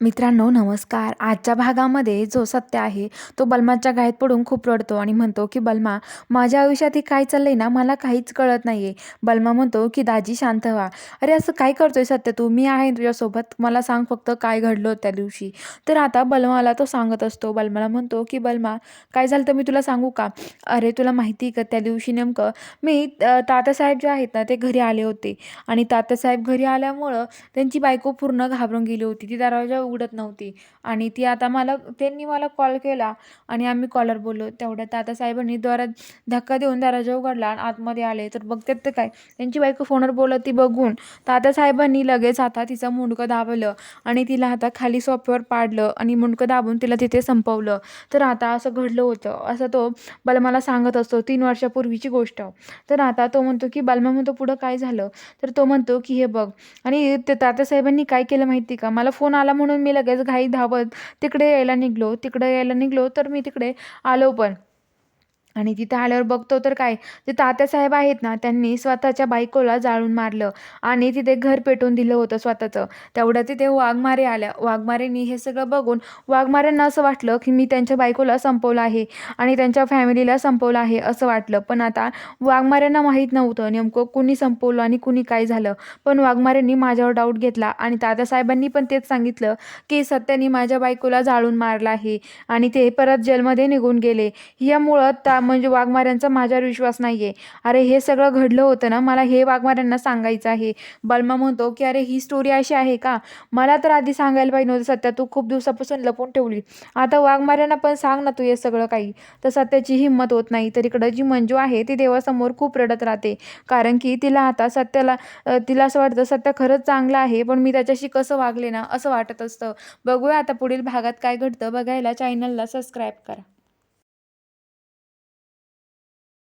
मित्रांनो नमस्कार. आजच्या भागामध्ये जो सत्य आहे तो बलमाच्या गायत पडून खूप रडतो आणि म्हणतो की बलमा, माझ्या आयुष्यात हे काय चाललंय ना, मला काहीच कळत नाहीये. बलमा म्हणतो की दाजी शांत व्हा. अरे असं काय करतोय सत्य तू? मी आहे तुझ्यासोबत. मला सांग फक्त काय घडलं त्या दिवशी. तर आता बलमाला तो सांगत असतो. बलमाला म्हणतो की बलमा, काय झालं तर मी तुला सांगू का? अरे तुला माहिती का त्या दिवशी नेमकं मी तात्यासाहेब जे आहेत ना ते घरी आले होते आणि तात्यासाहेब घरी आल्यामुळं त्यांची बायको पूर्ण घाबरून गेली होती. ती दरवाजा उघडत नव्हती आणि ती आता त्यांनी मला कॉल केला आणि आम्ही कॉलर बोललो. तेवढ्यात तात्यासाहेबांनी दारात धक्का देऊन दरवाजा उघडला आणि आतमध्ये आले. तर बघतात तर काय, त्यांची बायको फोनवर बोलत ती बघून तात्यासाहेबांनी लगेच आता तिचं मुंडकं दाबलं आणि तिला आता खाली सोफ्यावर पाडलं आणि मुंडकं दाबून तिला तिथे संपवलं. तर आता असं घडलं होतं, असं तो बलमाला सांगत असतो. 3 वर्षापूर्वीची गोष्ट. तर आता तो म्हणतो की बलमा म्हणतो, पुढं काय झालं? तर तो म्हणतो की हे बघ, आणि ते तात्यासाहेबांनी काय केलं माहिती का, मला फोन आला म्हणून मी लगेच घाई धावत तिकडे यायला निघलो तर मी तिकडे आलो पण. आणि तिथे आल्यावर बघतो तर काय, जे तात्यासाहेब आहेत ना त्यांनी स्वतःच्या बायकोला जाळून मारलं आणि तिथे घर पेटवून दिलं होतं स्वतःचं. तेवढ्यात तिथे वाघमारे आल्या. वाघमारेंनी हे सगळं बघून वाघमाऱ्यांना असं वाटलं की मी त्यांच्या बायकोला संपवलं आहे आणि त्यांच्या फॅमिलीला संपवलं आहे असं वाटलं. पण आता वाघमाऱ्यांना माहीत नव्हतं नेमकं कुणी संपवलं आणि कुणी काय झालं. पण वाघमारेंनी माझ्यावर डाऊट घेतला आणि तात्यासाहेबांनी पण तेच सांगितलं की सत्याने माझ्या बायकोला जाळून मारलं आहे आणि ते परत जेलमध्ये निघून गेले. यामुळं म्हणजे वाघमाऱ्यांचा माझ्यावर विश्वास नाहीये. अरे हे सगळं घडलं होतं ना, मला हे वाघमाऱ्यांना सांगायचं आहे. बलमा म्हणतो की अरे ही स्टोरी अशी आहे का? मला तर आधी सांगायला पाहिजे नव्हतं सत्या, तू खूप दिवसापासून लपवून ठेवली. आता वाघमाऱ्यांना पण सांग ना तू हे सगळं काही. तर सत्याची हिंमत होत नाही. तर इकडं जी मंजू आहे ती देवासमोर खूप रडत राहते. कारण की तिला आता तिला असं वाटतं सत्य खरंच चांगलं आहे, पण मी त्याच्याशी कसं वागले ना असं वाटत असतं. बघूया आता पुढील भागात काय घडतं. बघायला चॅनलला सबस्क्राईब करा.